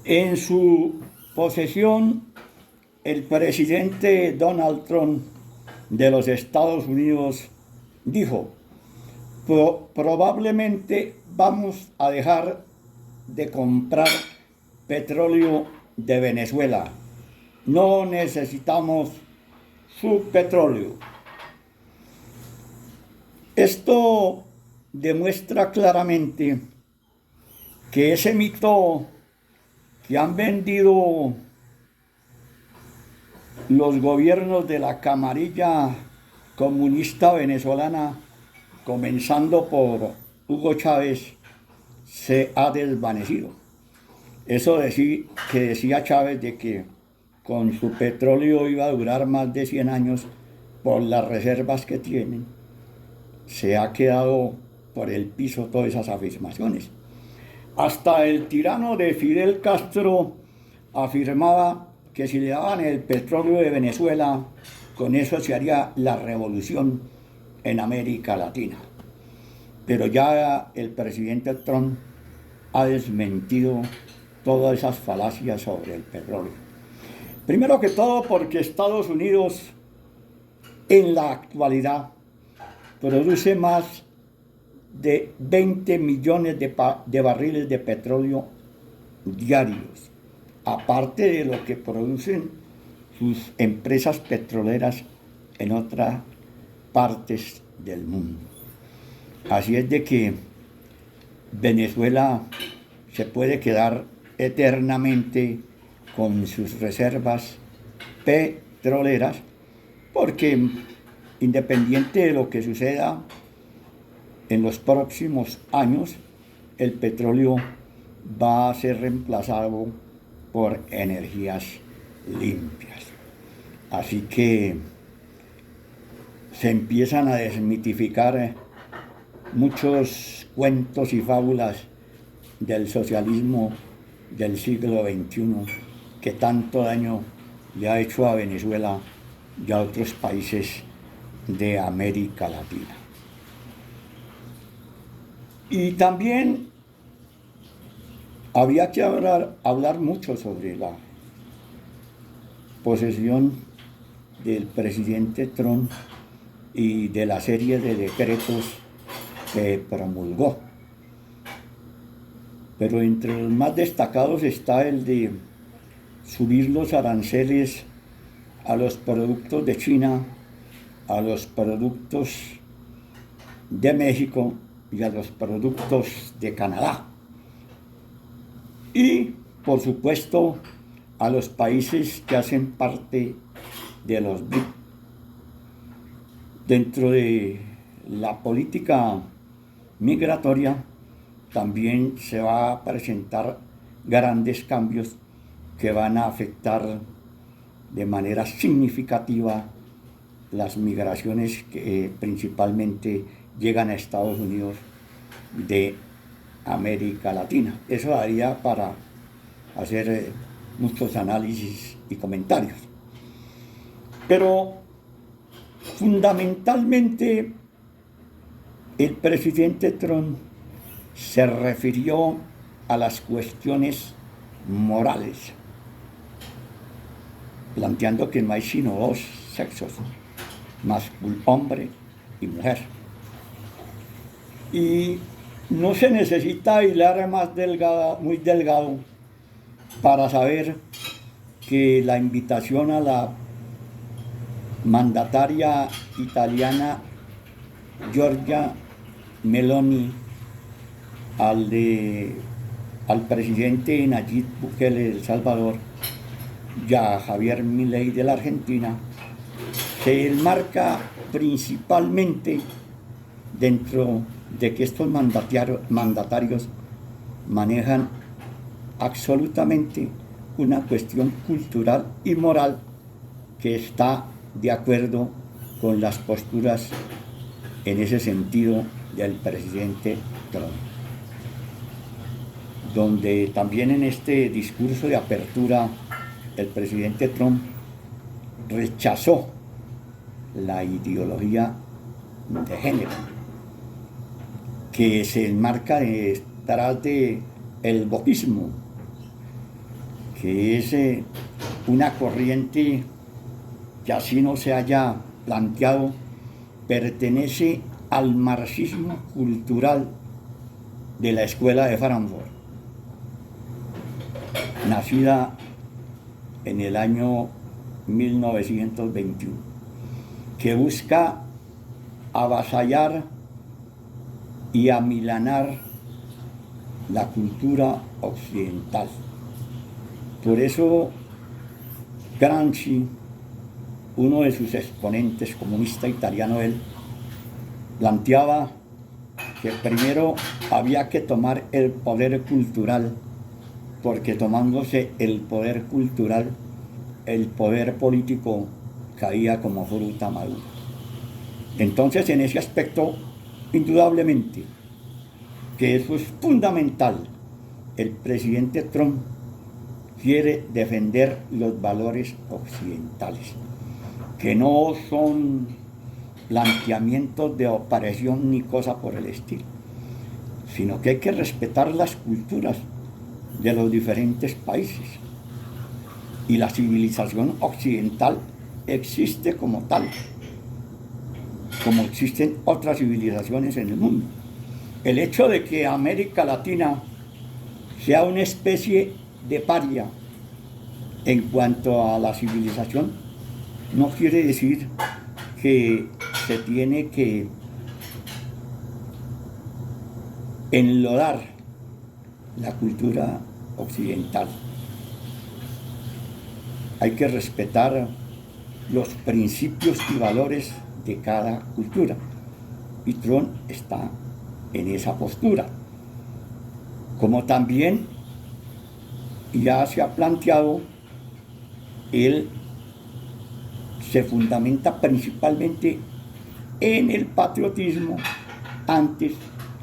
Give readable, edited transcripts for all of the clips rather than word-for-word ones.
En su posesión, el presidente Donald Trump de los Estados Unidos dijo: Probablemente vamos a dejar de comprar petróleo de Venezuela. No necesitamos su petróleo". Esto demuestra claramente que ese mito que han vendido los gobiernos de la camarilla comunista venezolana, comenzando por Hugo Chávez, se ha desvanecido. Eso que decía Chávez de que con su petróleo iba a durar más de 100 años por las reservas que tienen, se ha quedado por el piso todas esas afirmaciones. Hasta el tirano de Fidel Castro afirmaba que si le daban el petróleo de Venezuela, con eso se haría la revolución en América Latina. Pero ya el presidente Trump ha desmentido todas esas falacias sobre el petróleo. Primero que todo porque Estados Unidos en la actualidad produce más de 20 millones de barriles de petróleo diarios, aparte de lo que producen sus empresas petroleras en otras partes del mundo. Así es de que Venezuela se puede quedar eternamente con sus reservas petroleras, porque independiente de lo que suceda en los próximos años, el petróleo va a ser reemplazado por energías limpias. Así que se empiezan a desmitificar muchos cuentos y fábulas del socialismo del siglo XXI que tanto daño le ha hecho a Venezuela y a otros países de América Latina. Y también había que hablar mucho sobre la posesión del presidente Trump y de la serie de decretos que promulgó. Pero entre los más destacados está el de subir los aranceles a los productos de China, a los productos de México y a los productos de Canadá. Y, por supuesto, a los países que hacen parte de los BRIC. Dentro de la política migratoria también se va a presentar grandes cambios que van a afectar de manera significativa las migraciones que principalmente llegan a Estados Unidos de América Latina. Eso daría para hacer muchos análisis y comentarios. Pero fundamentalmente el presidente Trump se refirió a las cuestiones morales, planteando que no hay sino dos sexos, hombre y mujer. Y no se necesita hilar más muy delgado para saber que la invitación a la mandataria italiana Giorgia Meloni, al presidente Nayib Bukele de El Salvador y a Javier Milei de la Argentina, se enmarca principalmente dentro de que estos mandatarios manejan absolutamente una cuestión cultural y moral que está de acuerdo con las posturas en ese sentido del presidente Trump, donde también en este discurso de apertura el presidente Trump rechazó la ideología de género que se enmarca detrás de el wokeismo, que es una corriente que así no se haya planteado, pertenece al marxismo cultural de la Escuela de Frankfurt, nacida en el año 1921, que busca avasallar y amilanar la cultura occidental. Por eso Gramsci, uno de sus exponentes, comunista italiano él, planteaba que primero había que tomar el poder cultural, porque tomándose el poder cultural, el poder político caía como fruta madura. Entonces, en ese aspecto, indudablemente, que eso es fundamental, el presidente Trump quiere defender los valores occidentales, que no son planteamientos de opresión ni cosa por el estilo, sino que hay que respetar las culturas de los diferentes países. Y la civilización occidental existe como tal, como existen otras civilizaciones en el mundo. El hecho de que América Latina sea una especie de paria en cuanto a la civilización no quiere decir que se tiene que enlodar la cultura occidental. Hay que respetar los principios y valores de cada cultura. Y Trump está en esa postura. Como también ya se ha planteado, él se fundamenta principalmente en el patriotismo antes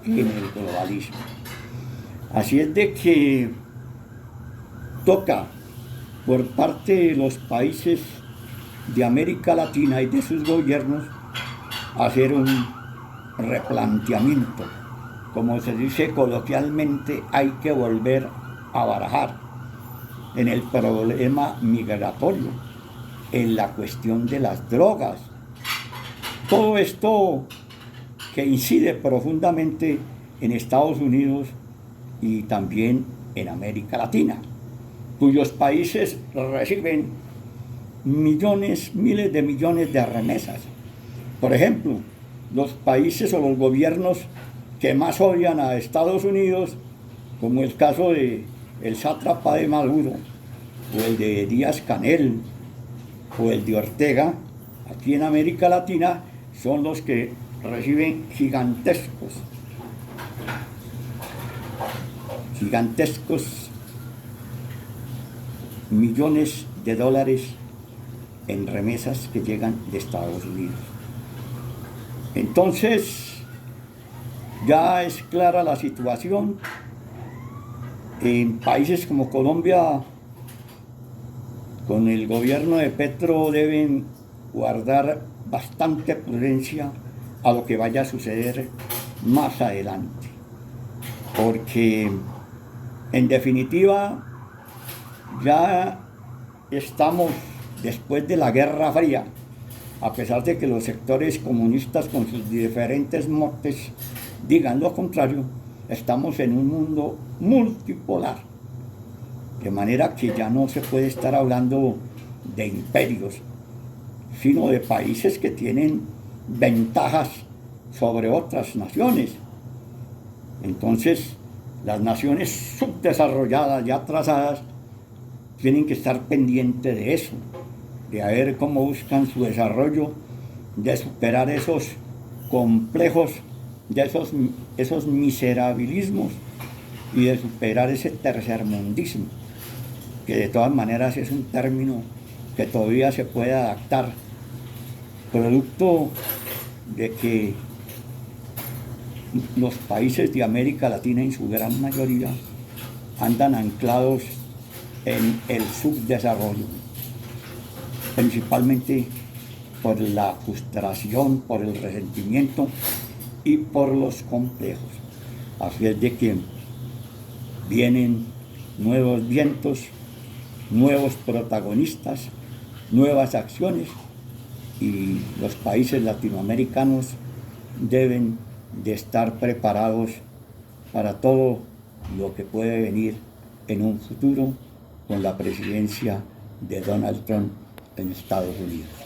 que en el globalismo. Así es de que toca por parte de los países de América Latina y de sus gobiernos hacer un replanteamiento. Como se dice coloquialmente, hay que volver a barajar en el problema migratorio, en la cuestión de las drogas. Todo esto que incide profundamente en Estados Unidos y también en América Latina, cuyos países reciben millones, miles de millones de remesas. Por ejemplo, los países o los gobiernos que más odian a Estados Unidos, como el caso de el sátrapa de Maduro, o el de Díaz-Canel, o el de Ortega, aquí en América Latina, son los que reciben gigantescos millones de dólares en remesas que llegan de Estados Unidos. Entonces, ya es clara la situación. En países como Colombia, con el gobierno de Petro deben guardar bastante prudencia a lo que vaya a suceder más adelante, porque en definitiva ya estamos después de la Guerra Fría, a pesar de que los sectores comunistas con sus diferentes motes digan lo contrario. Estamos en un mundo multipolar, de manera que ya no se puede estar hablando de imperios, sino de países que tienen ventajas sobre otras naciones. Entonces, las naciones subdesarrolladas y atrasadas tienen que estar pendientes de eso, de a ver cómo buscan su desarrollo, de superar esos complejos, de esos miserabilismos y de superar ese tercermundismo, que de todas maneras es un término que todavía se puede adaptar, producto de que los países de América Latina en su gran mayoría andan anclados en el subdesarrollo, principalmente por la frustración, por el resentimiento y por los complejos. Así es de que vienen nuevos vientos nuevos protagonistas, nuevas acciones, y los países latinoamericanos deben de estar preparados para todo lo que puede venir en un futuro con la presidencia de Donald Trump en Estados Unidos.